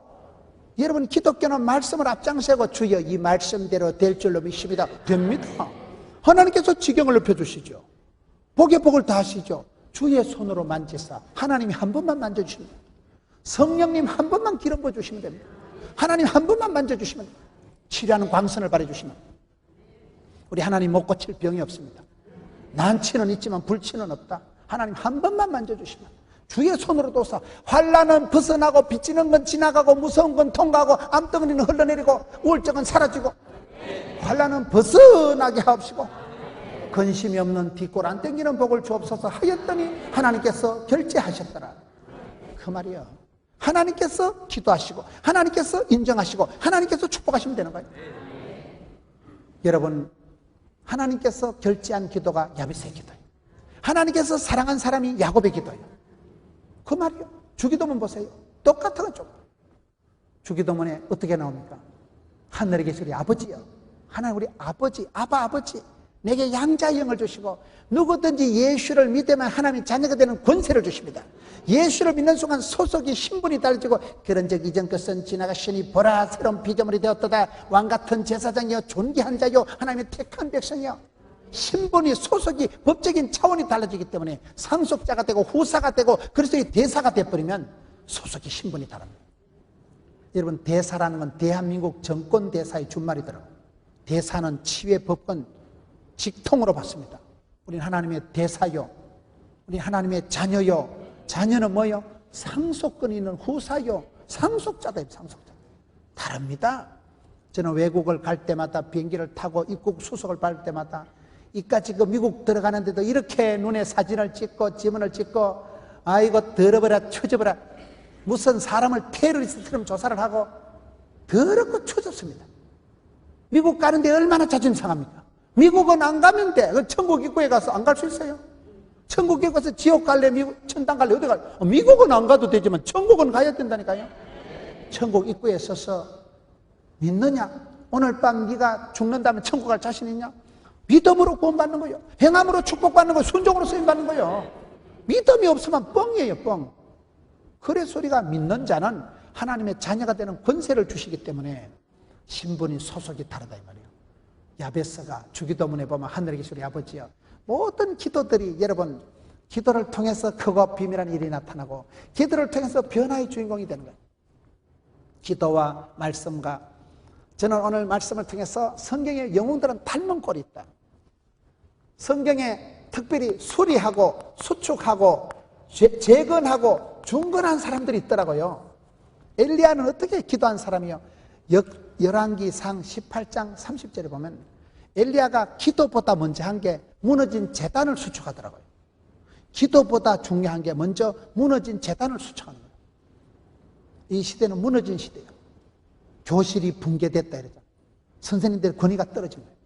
여러분 기독교는 말씀을 앞장서고 주여 이 말씀대로 될 줄로 믿습니다. 됩니다. 하나님께서 지경을 넓혀주시죠. 복에 복을 다하시죠. 주의 손으로 만지사, 하나님이 한 번만 만져주시면 됩니다. 성령님 한 번만 기름 부어주시면 됩니다. 하나님 한 번만 만져주시면 됩니다. 치료하는 광선을 발해주시면 됩니다. 우리 하나님 못 고칠 병이 없습니다. 난치는 있지만 불치는 없다. 하나님 한 번만 만져주시면, 주의 손으로 도사 환난은 벗어나고, 빚지는 건 지나가고, 무서운 건 통과하고, 암덩어리는 흘러내리고, 우울증은 사라지고, 환난은 벗어나게 하옵시고, 근심이 없는 뒷골 안 땡기는 복을 주옵소서 하였더니 하나님께서 결제하셨더라. 그 말이요. 하나님께서 기도하시고, 하나님께서 인정하시고, 하나님께서 축복하시면 되는 거예요. 여러분, 하나님께서 결제한 기도가 야베스의 기도예요. 하나님께서 사랑한 사람이 야곱의 기도예요. 그 말이요. 주기도문 보세요. 똑같은 거죠. 주기도문에 어떻게 나옵니까? 하늘에 계신 우리 아버지요. 하나님 우리 아버지, 아버지. 내게 양자의 영을 주시고, 누구든지 예수를 믿으면 하나님의 자녀가 되는 권세를 주십니다. 예수를 믿는 순간 소속이 신분이 달라지고, 그런 적 이전 것은 지나가시니 보라 새로운 피조물이 되었도다. 왕같은 제사장이여 존귀한 자요 하나님의 택한 백성이여. 신분이, 소속이, 법적인 차원이 달라지기 때문에 상속자가 되고 후사가 되고 그리스도의 대사가 되어버리면 소속이, 신분이 다릅니다. 여러분 대사라는 건 대한민국 정권 대사의 준말이더라고요. 대사는 치외 법권 직통으로 받습니다. 우리는 하나님의 대사요, 우리는 하나님의 자녀요. 자녀는 뭐요? 상속권이 있는 후사요. 상속자다. 상속자 다릅니다. 저는 외국을 갈 때마다 비행기를 타고 입국 수속을 받을 때마다 이까지 그 미국 들어가는데도 이렇게 눈에 사진을 찍고 지문을 찍고, 아이고 더러워라 추접어라, 무슨 사람을 테러리스트처럼 조사를 하고 더럽고 추접습니다. 미국 가는데 얼마나 자존심 상합니까? 미국은 안 가면 돼. 천국 입구에 가서 안 갈 수 있어요? 천국 입구에 가서 지옥 갈래, 미국 천당 갈래, 어디 갈래? 미국은 안 가도 되지만 천국은 가야 된다니까요. 천국 입구에 서서 믿느냐? 오늘 밤 네가 죽는다면 천국 갈 자신 있냐? 믿음으로 구원받는 거예요. 행함으로 축복받는 거예요. 순종으로 쓰임받는 거예요. 믿음이 없으면 뻥이에요, 뻥. 그래 소리가 믿는 자는 하나님의 자녀가 되는 권세를 주시기 때문에 신분이 소속이 다르다 이 말이에요. 야베스가 주기도문에 보면 하늘에 계신 우리 아버지여, 모든 기도들이 여러분 기도를 통해서 크고 비밀한 일이 나타나고 기도를 통해서 변화의 주인공이 되는 거예요. 기도와 말씀과, 저는 오늘 말씀을 통해서 성경의 영웅들은 닮은 꼴이 있다. 성경에 특별히 수리하고 수축하고 재건하고 중건한 사람들이 있더라고요. 엘리야는 어떻게 기도한 사람이요? 열왕기상 18장 30절에 보면 엘리야가 기도보다 먼저 한 게 무너진 제단을 수축하더라고요. 기도보다 중요한 게 먼저 무너진 제단을 수축하는 거예요. 이 시대는 무너진 시대예요. 교실이 붕괴됐다 이러죠. 선생님들의 권위가 떨어진 거예요.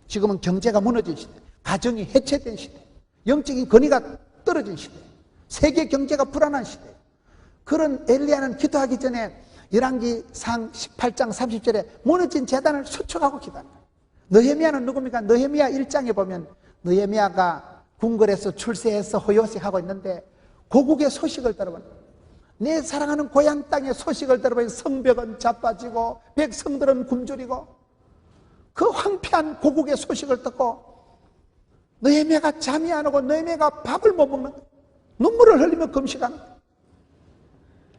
지금은 경제가 무너진 시대, 가정이 해체된 시대, 영적인 권위가 떨어진 시대, 세계 경제가 불안한 시대. 그런 엘리야는 기도하기 전에 열왕기상 18장 30절에 무너진 제단을 수축하고 기도합니다. 느헤미야는 누굽니까? 느헤미야 1장에 보면 느헤미야가 궁궐에서 출세해서 호요식하고 있는데 고국의 소식을 들어보니, 내 사랑하는 고향 땅의 소식을 들어보니 성벽은 자빠지고 백성들은 굶주리고, 그 황폐한 고국의 소식을 듣고 느헤미야가 잠이 안 오고 느헤미야가 밥을 못 먹는, 눈물을 흘리며 금식하는 거예요.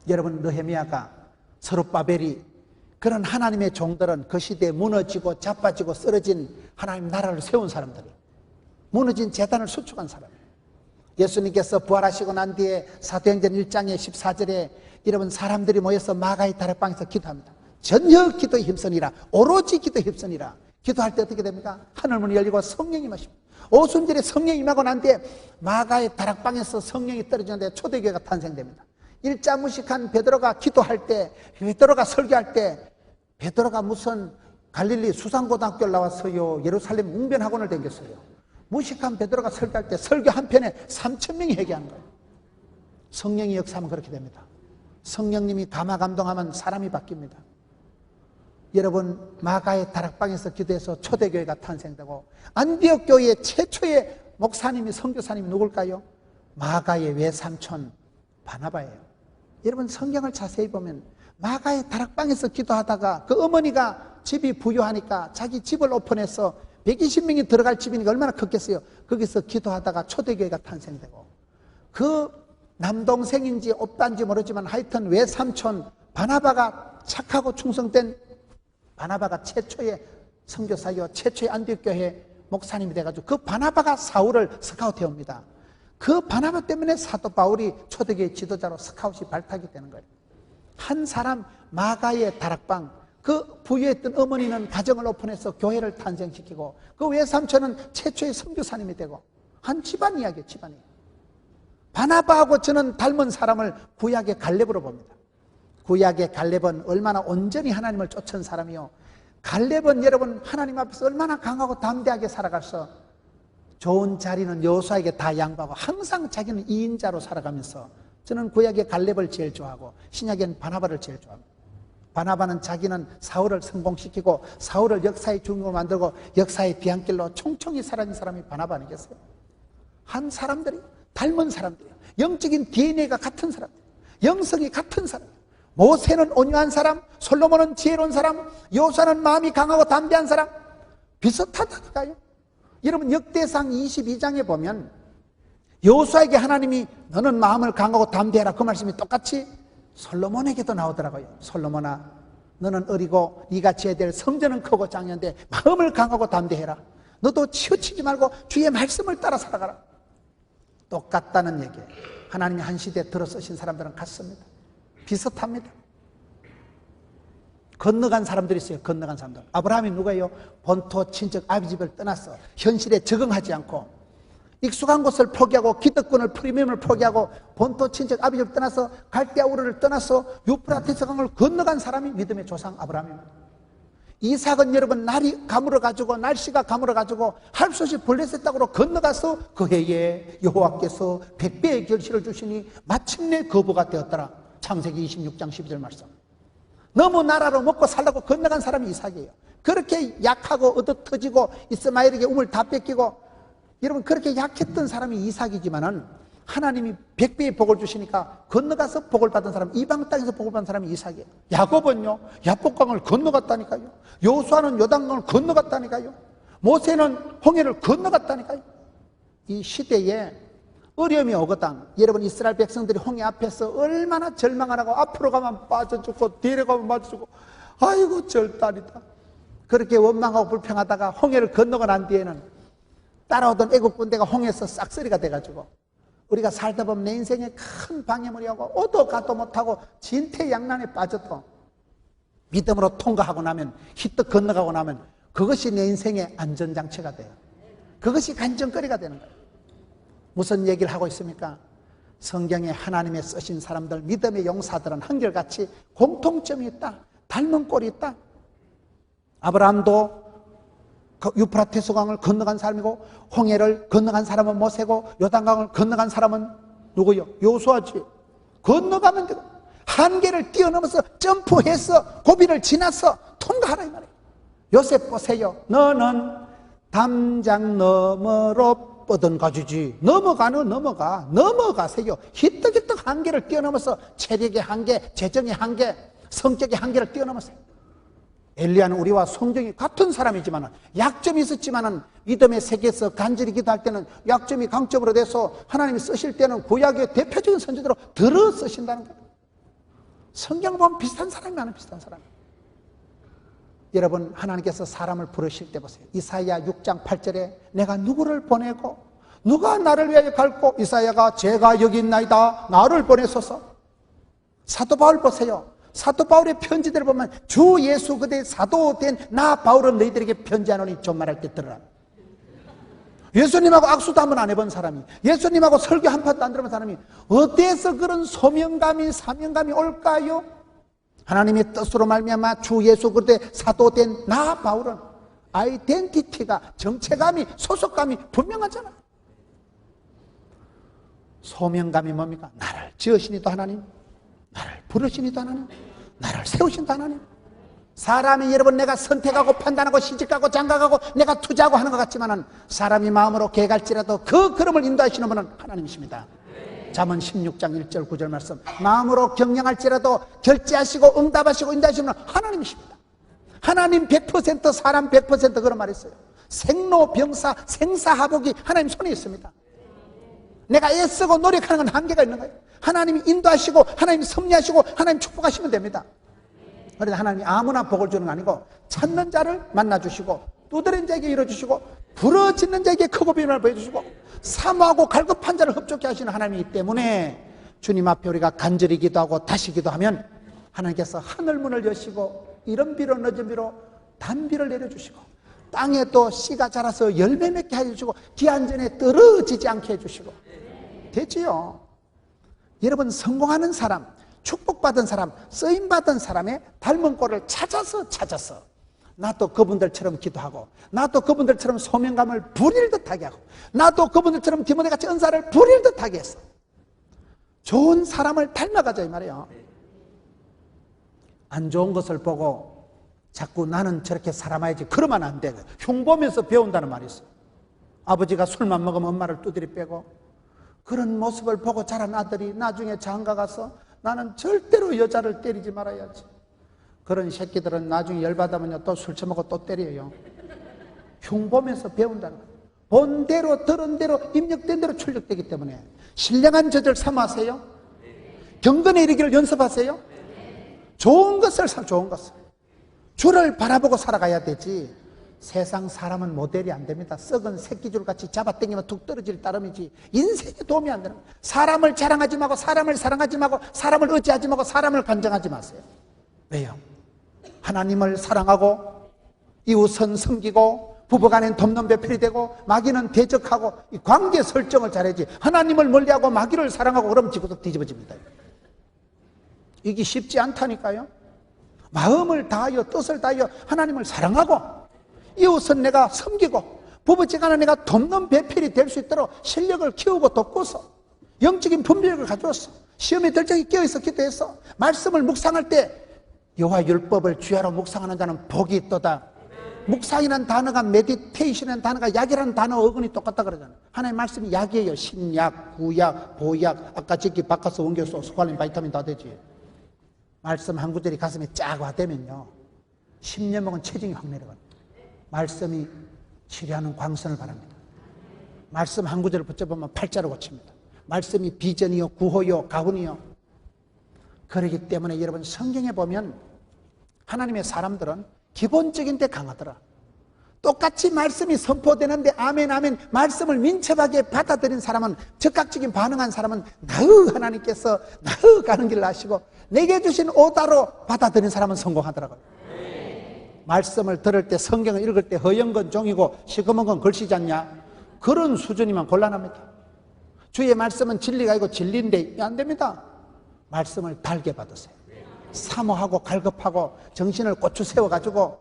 여러분, 느헤미야가 서룹바벨이 그런 하나님의 종들은 그 시대에 무너지고 자빠지고 쓰러진 하나님 나라를 세운 사람들이에요. 무너진 제단을 수축한 사람이에요. 예수님께서 부활하시고 난 뒤에 사도행전 1장의 14절에 여러분 사람들이 모여서 마가의 다락방에서 기도합니다. 전혀 기도에 힘쓰니라, 오로지 기도에 힘쓰니라. 기도할 때 어떻게 됩니까? 하늘문이 열리고 성령이 임하십니다. 오순절에 성령이 임하고 난 뒤에 마가의 다락방에서 성령이 떨어지는데 초대교회가 탄생됩니다. 일자무식한 베드로가 기도할 때, 베드로가 설교할 때, 베드로가 무슨 갈릴리 수상고등학교를 나왔어요, 예루살렘 웅변학원을 다녔어요. 무식한 베드로가 설교할 때 설교 한 편에 3,000명이 회개한 거예요. 성령이 역사하면 그렇게 됩니다. 성령님이 감화감동하면 사람이 바뀝니다. 여러분, 마가의 다락방에서 기도해서 초대교회가 탄생되고, 안디옥 교회의 최초의 목사님이, 선교사님이 누굴까요? 마가의 외삼촌 바나바예요. 여러분, 성경을 자세히 보면 마가의 다락방에서 기도하다가 그 어머니가 집이 부유하니까 자기 집을 오픈해서 120명이 들어갈 집이니까 얼마나 컸겠어요. 거기서 기도하다가 초대교회가 탄생되고, 그 남동생인지 없단지 모르지만 하여튼 외삼촌 바나바가 착하고 충성된 바나바가 최초의 선교사요, 최초의 안디옥교회 목사님이 돼가지고 그 바나바가 사울을 스카우트해 옵니다. 그 바나바 때문에 사도 바울이 초대교회 지도자로 스카웃이 발탁이 되는 거예요. 한 사람 마가의 다락방, 그 부유했던 어머니는 가정을 오픈해서 교회를 탄생시키고, 그 외삼촌은 최초의 선교사님이 되고, 한 집안 이야기예요, 집안 이야기. 바나바하고 저는 닮은 사람을 구약의 갈렙으로 봅니다. 구약의 갈렙은 얼마나 온전히 하나님을 쫓은 사람이요, 갈렙은 여러분 하나님 앞에서 얼마나 강하고 담대하게 살아가서 좋은 자리는 여호수아에게 다 양보하고 항상 자기는 2인자로 살아가면서, 저는 구약의 갈렙을 제일 좋아하고 신약에는 바나바를 제일 좋아합니다. 바나바는 자기는 사울을 성공시키고 사울을 역사의 주인공으로 만들고 역사의 뒤안길로 총총히 사라진 사람이 바나바 아니겠어요? 한 사람들이 닮은 사람들이에요. 영적인 DNA가 같은 사람들, 영성이 같은 사람. 모세는 온유한 사람, 솔로몬은 지혜로운 사람, 여호수아는 마음이 강하고 담대한 사람. 비슷하다니까요. 여러분, 역대상 22장에 보면 여호수아에게 하나님이 너는 마음을 강하고 담대해라, 그 말씀이 똑같이 솔로몬에게도 나오더라고요. 솔로몬아, 너는 어리고 네가 지어야 될 성전은 크고 장년데 마음을 강하고 담대해라. 너도 치우치지 말고 주의 말씀을 따라 살아가라. 똑같다는 얘기예요. 하나님이 한 시대에 들어 쓰신 사람들은 같습니다. 비슷합니다. 건너간 사람들이 있어요. 건너간 사람들. 아브라함이 누구예요? 본토 친척 아비 집을 떠났어. 현실에 적응하지 않고 익숙한 곳을 포기하고 기득권을, 프리미엄을 포기하고 본토 친척 아비 집을 떠나서 갈대아 우르를 떠나서 유프라테스 강을 건너간 사람이 믿음의 조상 아브라함입니다. 이삭은 여러분 날이 가물어가지고, 날씨가 가물어가지고 할 수 없이 블레셋 땅으로 건너가서 그 해에 여호와께서 100배의 결실을 주시니 마침내 거부가 되었더라. 창세기 26장 12절 말씀. 너무 나라로 먹고 살라고 건너간 사람이 이삭이에요. 그렇게 약하고 얻어터지고 이스마엘에게 우물 다 뺏기고, 여러분 그렇게 약했던 사람이 이삭이지만은 하나님이 100배의 복을 주시니까 건너가서 복을 받은 사람, 이방 땅에서 복을 받은 사람이 이삭이에요. 야곱은요, 야복강을 건너갔다니까요. 여호수아는 요단강을 건너갔다니까요. 모세는 홍해를 건너갔다니까요. 이 시대에 어려움이 오거든. 여러분, 이스라엘 백성들이 홍해 앞에서 얼마나 절망하라고, 앞으로 가면 빠져 죽고 뒤로 가면 빠져 죽고, 아이고 절단이다. 그렇게 원망하고 불평하다가 홍해를 건너고 난 뒤에는 따라오던 애국 군대가 홍해에서 싹쓸이가 돼가지고, 우리가 살다 보면 내 인생에 큰 방해물이 오고 오도 가도 못하고 진퇴양난에 빠져도 믿음으로 통과하고 나면, 히떡 건너가고 나면 그것이 내 인생의 안전장치가 돼요. 그것이 간증거리가 되는 거예요. 무슨 얘기를 하고 있습니까? 성경에 하나님의 쓰신 사람들, 믿음의 용사들은 한결같이 공통점이 있다. 닮은 꼴이 있다. 아브라함도 유프라테스 강을 건너간 사람이고, 홍해를 건너간 사람은 모세고, 요단강을 건너간 사람은 누구요? 여호수아지. 건너가면 되고, 한계를 뛰어넘어서 점프해서 고비를 지나서 통과하라 이 말이에요. 요셉 보세요. 너는 담장 너머로 뻗은 가지지. 넘어가세요. 히떡히떡 한계를 뛰어넘어서 체력의 한계, 재정의 한계, 성격의 한계를 뛰어넘었어요. 엘리야는 우리와 성정이 같은 사람이지만, 약점이 있었지만 믿음의 세계에서 간절히 기도할 때는 약점이 강점으로 돼서 하나님이 쓰실 때는 구약의 대표적인 선지자로 들어 쓰신다는 거예요. 성경 보면 비슷한 사람이 많아요. 비슷한 사람. 여러분, 하나님께서 사람을 부르실 때 보세요. 이사야 6장 8절에 내가 누구를 보내고 누가 나를 위하여 갈고, 이사야가 제가 여기 있나이다 나를 보내소서. 사도 바울 보세요. 사도 바울의 편지들을 보면 주 예수 그대의 사도된 나 바울은 너희들에게 편지하노니 좀 말할 때 들으라. 예수님하고 악수도 한번 안 해본 사람이, 예수님하고 설교 한 판도 안 들어본 사람이 어디에서 그런 소명감이 사명감이 올까요? 하나님의 뜻으로 말미암아 주 예수 그대의 사도된 나 바울은 아이덴티티가, 정체감이, 소속감이 분명하잖아. 소명감이 뭡니까? 나를 지으시니도 하나님, 나를 부르시니도 하나님, 나를 세우신도 하나님. 사람이 여러분 내가 선택하고 판단하고 시집가고 장가가고 내가 투자하고 하는 것 같지만은 사람이 마음으로 개갈지라도 그 걸음을 인도하시는 분은 하나님이십니다. 잠언 16장 1절 9절 말씀, 마음으로 경영할지라도 결제하시고 응답하시고 인도하시는 분은 하나님이십니다. 하나님 100%, 사람 100% 그런 말 있어요. 생로병사 생사하복이 하나님 손에 있습니다. 내가 애쓰고 노력하는 건 한계가 있는 거예요. 하나님이 인도하시고 하나님이 섭리하시고 하나님 축복하시면 됩니다. 그런데 하나님이 아무나 복을 주는 거 아니고 찾는 자를 만나주시고, 두드린 자에게 이뤄주시고, 부러지는 자에게 크고 비밀을 보여주시고, 사모하고 갈급한 자를 흡족케 하시는 하나님이기 때문에 주님 앞에 우리가 간절히 기도하고 다시 기도하면 하나님께서 하늘문을 여시고 이른 비로 늦은 비로 단비를 내려주시고, 땅에 또 씨가 자라서 열매 맺게 해주시고, 기한 전에 떨어지지 않게 해주시고 되지요. 여러분, 성공하는 사람, 축복받은 사람, 쓰임받은 사람의 닮은 꼴을 찾아서 나도 그분들처럼 기도하고, 나도 그분들처럼 소명감을 부릴 듯하게 하고, 나도 그분들처럼 디모데같이 은사를 부릴 듯하게 했어. 좋은 사람을 닮아가자 이 말이에요. 안 좋은 것을 보고 자꾸 나는 저렇게 살아봐야지 그러면 안 돼. 흉보면서 배운다는 말이 있어요. 아버지가 술만 먹으면 엄마를 두드려 빼고, 그런 모습을 보고 자란 아들이 나중에 장가 가서 나는 절대로 여자를 때리지 말아야지. 그런 새끼들은 나중에 열받으면 또 술 처먹고 또 때려요. 흉보면서 배운다는 거예요. 본 대로 들은 대로 입력된 대로 출력되기 때문에 신령한 저절 삼으세요. 경건에 이르기를 연습하세요. 좋은 것을 좋은 것을 주를 바라보고 살아가야 되지. 세상 사람은 모델이 안 됩니다. 썩은 새끼줄 같이 잡아당기면 툭 떨어질 따름이지 인생에 도움이 안 되는 거예요. 사람을 자랑하지 말고, 사람을 사랑하지 말고, 사람을 의지하지 말고, 사람을 간정하지 마세요. 왜요? 하나님을 사랑하고 이웃은 섬기고 부부간엔 돕는 배필이 되고 마귀는 대적하고 이 관계 설정을 잘해야지. 하나님을 멀리하고 마귀를 사랑하고 그러면 지구도 뒤집어집니다. 이게 쉽지 않다니까요. 마음을 다하여 뜻을 다하여 하나님을 사랑하고 이웃은 내가 섬기고 부부지간에 내가 돕는 배필이 될 수 있도록 실력을 키우고 돕고서 영적인 분별력을 가져왔어. 시험에 들적이 끼어있어 기도했어. 말씀을 묵상할 때 여호와 율법을 주야로 묵상하는 자는 복이 있도다. 묵상이라는 단어가 메디테이션이라는 단어가 약이라는 단어 어근이 똑같다 그러잖아요. 하나님 말씀이 약이에요. 신약, 구약, 보약, 아까 지키 바카스, 원교수, 스ኳ린, 바이타민 다 되지. 말씀 한 구절이 가슴에 쫙 와대면요 10년 먹은 체중이 확 내려가요. 말씀이 치료하는 광선을 바랍니다. 말씀 한 구절을 붙여보면 팔자로 고칩니다. 말씀이 비전이요, 구호요, 가훈이요. 그렇기 때문에 여러분 성경에 보면 하나님의 사람들은 기본적인 데 강하더라. 똑같이 말씀이 선포되는데 아멘 아멘 말씀을 민첩하게 받아들인 사람은, 즉각적인 반응한 사람은 나의 하나님께서 나의 가는 길을 아시고 내게 주신 오다로 받아들인 사람은 성공하더라고요. 말씀을 들을 때, 성경을 읽을 때 허연 건 종이고 시커먼 건 글씨지 않냐? 그런 수준이면 곤란합니다. 주의 말씀은 진리가 아니고 진리인데 안 됩니다. 말씀을 달게 받으세요. 사모하고 갈급하고 정신을 고추 세워가지고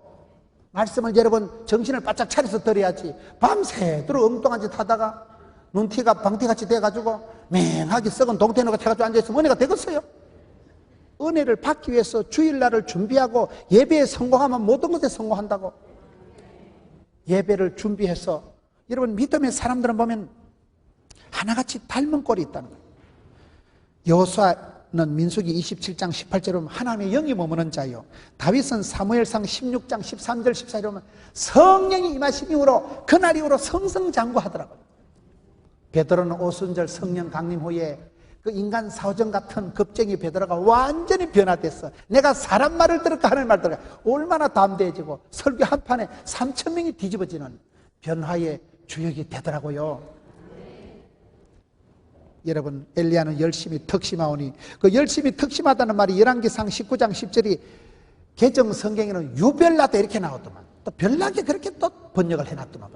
말씀을 여러분 정신을 바짝 차려서 들어야지. 밤새도록 엉뚱한 짓 하다가 눈티가 방티같이 돼가지고 맹하게 썩은 동태누가 돼가지고 앉아있으면 은혜가 되겠어요? 은혜를 받기 위해서 주일날을 준비하고 예배에 성공하면 모든 것에 성공한다고. 예배를 준비해서 여러분 믿음의 사람들은 보면 하나같이 닮은 꼴이 있다는 거예요. 여호수아는 민수기 27장 18절에 보면 하나님의 영이 머무는 자요, 다윗은 사무엘상 16장 13절 14절에 보면 성령이 임하신 이후로 그날 이후로 성성장구하더라고요. 베드로는 오순절 성령 강림 후에 그 인간 사오정 같은 겁쟁이 베드로가 완전히 변화됐어. 내가 사람 말을 들을까 하는 말 들을까. 얼마나 담대해지고 설교 한 판에 3,000명이 뒤집어지는 변화의 주역이 되더라고요. 여러분 엘리야는 열심히 덕심하오니, 그 열심히 덕심하다는 말이 열왕기상 19장 10절이 개정 성경에는 유별나다 이렇게 나오더만, 또 별나게 그렇게 또 번역을 해놨더만.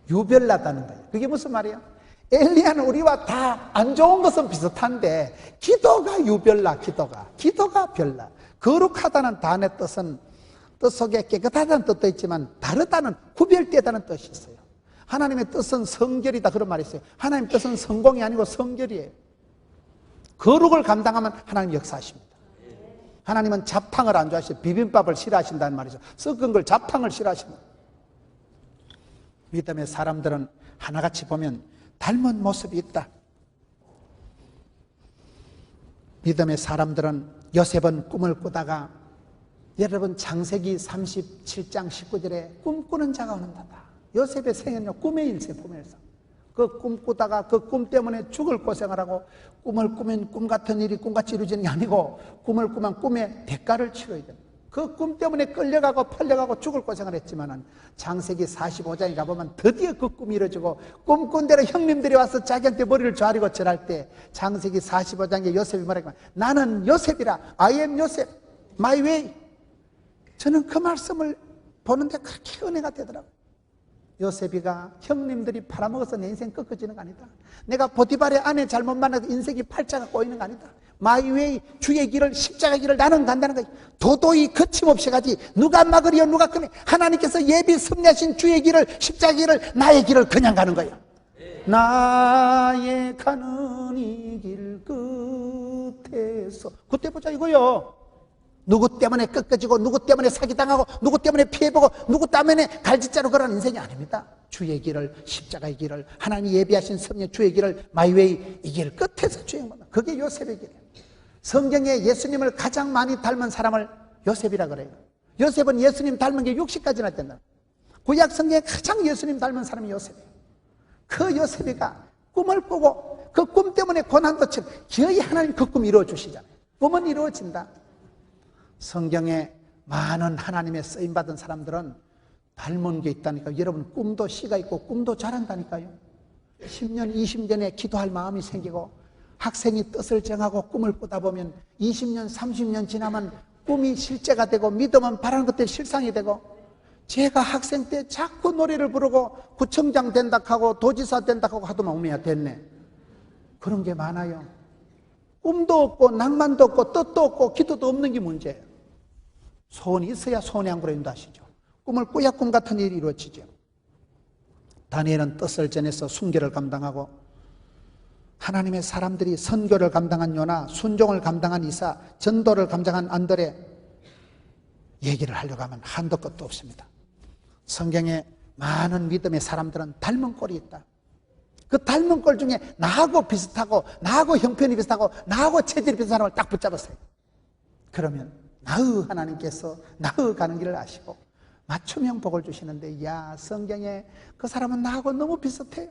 유별나다는 거예요. 그게 무슨 말이에요? 엘리야는 우리와 다 안 좋은 것은 비슷한데 기도가 유별나. 기도가 별나. 거룩하다는 단어의 뜻은 뜻 속에 깨끗하다는 뜻도 있지만 다르다는, 구별되다는 뜻이 있어요. 하나님의 뜻은 성결이다 그런 말이 있어요. 하나님의 뜻은 성공이 아니고 성결이에요. 거룩을 감당하면 하나님 역사하십니다. 하나님은 잡탕을 안 좋아하시고 비빔밥을 싫어하신다는 말이죠. 썩은 걸 잡탕을 싫어하십니다. 믿음의 사람들은 하나같이 보면 닮은 모습이 있다. 믿음의 사람들은 요셉은 꿈을 꾸다가, 여러분 창세기 37장 19절에 꿈꾸는 자가 오는다다. 요셉의 생애는요 꿈의 일세, 꿈의 일세. 그 꿈꾸다가 그 꿈 때문에 죽을 고생을 하고, 꿈을 꾸면 꿈 같은 일이 꿈같이 이루어지는 게 아니고 꿈을 꾸면 꿈의 대가를 치러야 됩니다. 그 꿈 때문에 끌려가고 팔려가고 죽을 고생을 했지만은 창세기 45장에 가보면 드디어 그 꿈이 이루어지고, 꿈꾼 대로 형님들이 와서 자기한테 머리를 좌리고 절할 때 창세기 45장에 요셉이 말하기만, 나는 요셉이라, I am 요셉, my way. 저는 그 말씀을 보는데 그렇게 은혜가 되더라고요. 요셉이가 형님들이 팔아먹어서 내 인생 꺾어지는 거 아니다. 내가 보디발의 아내 잘못 만나서 인생이 팔자가 꼬이는 거 아니다. 마이 웨이, 주의 길을, 십자가 길을 나는 간다는 거지. 도도히 거침없이 가지. 누가 막으리요 누가 끊으. 하나님께서 예비 섭리하신 주의 길을, 십자가 길을, 나의 길을 그냥 가는 거예요. 나의 가는 이 길 끝에서, 그때 보자 이거요. 누구 때문에 꺾어지고, 누구 때문에 사기당하고, 누구 때문에 피해보고, 누구 때문에 갈짓자로 걸어가는 인생이 아닙니다. 주의 길을, 십자가의 길을, 하나님이 예비하신 섭리 주의 길을, 마이웨이, 이 길 끝에서 주행받는, 그게 요셉의 길이에요. 성경에 예수님을 가장 많이 닮은 사람을 요셉이라 그래요. 요셉은 예수님 닮은 게 60가지나 된다. 구약 성경에 가장 예수님 닮은 사람이 요셉이에요. 그 요셉이가 꿈을 꾸고 그 꿈 때문에 고난도 치고 기어이 하나님 그 꿈 이루어 주시잖아요. 꿈은 이루어진다. 성경에 많은 하나님의 쓰임받은 사람들은 닮은 게 있다니까요. 여러분 꿈도 씨가 있고 꿈도 잘한다니까요. 10년, 20년에 기도할 마음이 생기고 학생이 뜻을 정하고 꿈을 꾸다 보면 20년, 30년 지나면 꿈이 실제가 되고 믿음은 바라는 것들이 실상이 되고, 제가 학생 때 자꾸 노래를 부르고 구청장 된다 하고 도지사 된다 하고 하더만 오메야 됐네. 그런 게 많아요. 꿈도 없고 낭만도 없고 뜻도 없고 기도도 없는 게 문제예요. 소원이 있어야 소원의 양보를 인도하시죠. 꿈을 꾸야 꿈 같은 일이 이루어지죠. 다니엘은 뜻을 전해서 순교를 감당하고, 하나님의 사람들이 선교를 감당한 요나, 순종을 감당한 이사, 전도를 감당한 안드레 얘기를 하려고 하면 한도 끝도 없습니다. 성경에 많은 믿음의 사람들은 닮은 꼴이 있다. 그 닮은 꼴 중에 나하고 비슷하고 나하고 형편이 비슷하고 나하고 체질이 비슷한 사람을 딱 붙잡으세요. 그러면 나의 하나님께서 나의 가는 길을 아시고 맞춤형 복을 주시는데, 야, 성경에 그 사람은 나하고 너무 비슷해요.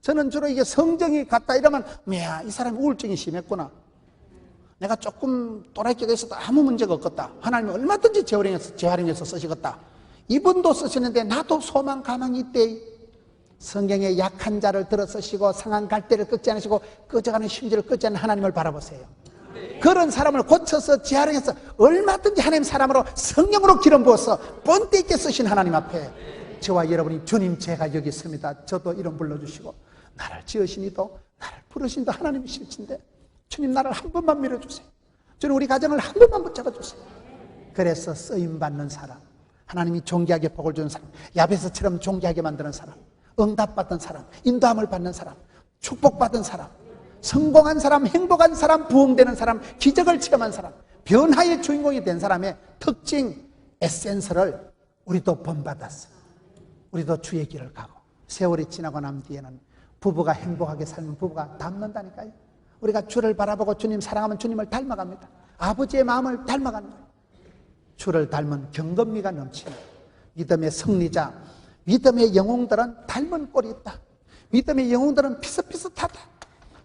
저는 주로 이게 성정이 같다 이러면, 야, 이 사람이 우울증이 심했구나, 내가 조금 또라이끼가 있어도 아무 문제가 없겠다, 하나님이 얼마든지 재활용해서 쓰시겠다, 이분도 쓰시는데 나도 소망 가망이 있대. 성경에 약한 자를 들어 쓰시고 상한 갈대를 꺾지 않으시고 꺼져가는 심지를 꺾지 않는 하나님을 바라보세요. 그런 사람을 고쳐서 재활용해서 얼마든지 하나님 사람으로 성령으로 기름 부어서 본때 있게 쓰신 하나님 앞에 저와 여러분이, 주님 제가 여기 있습니다, 저도 이름 불러주시고 나를 지으시니도 나를 부르신도 하나님이 실친데 주님 나를 한 번만 밀어주세요. 주님 우리 가정을 한 번만 붙잡아주세요. 그래서 쓰임받는 사람, 하나님이 존귀하게 복을 주는 사람, 야베스처럼 존귀하게 만드는 사람, 응답받은 사람, 인도함을 받는 사람, 축복받은 사람, 성공한 사람, 행복한 사람, 부흥되는 사람, 기적을 체험한 사람, 변화의 주인공이 된 사람의 특징, 에센스를 우리도 본받았어요. 우리도 주의 길을 가고 세월이 지나고 난 뒤에는 부부가 행복하게 살면 부부가 닮는다니까요. 우리가 주를 바라보고 주님 사랑하면 주님을 닮아갑니다. 아버지의 마음을 닮아가는 거예요. 주를 닮은 경건미가 넘치는 믿음의 승리자, 믿음의 영웅들은 닮은 꼴이 있다. 믿음의 영웅들은 비슷비슷하다.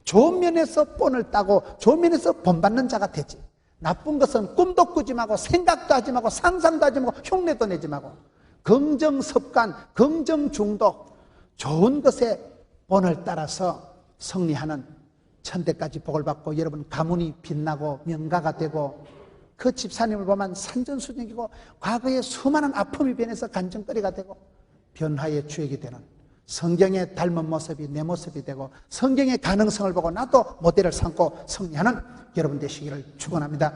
좋은 면에서 본을 따고 좋은 면에서 본받는 자가 되지, 나쁜 것은 꿈도 꾸지 말고 생각도 하지 말고 상상도 하지 말고 흉내도 내지 말고 긍정 습관, 긍정 중독, 좋은 것에 본을 따라서 승리하는 천대까지 복을 받고 여러분 가문이 빛나고 명가가 되고, 그 집사님을 보면 산전수전이고 과거에 수많은 아픔이 변해서 간증거리가 되고 변화의 주역이 되는 성경에 닮은 모습이 내 모습이 되고 성경의 가능성을 보고 나도 모델을 삼고 승리하는 여러분 되시기를 축원합니다.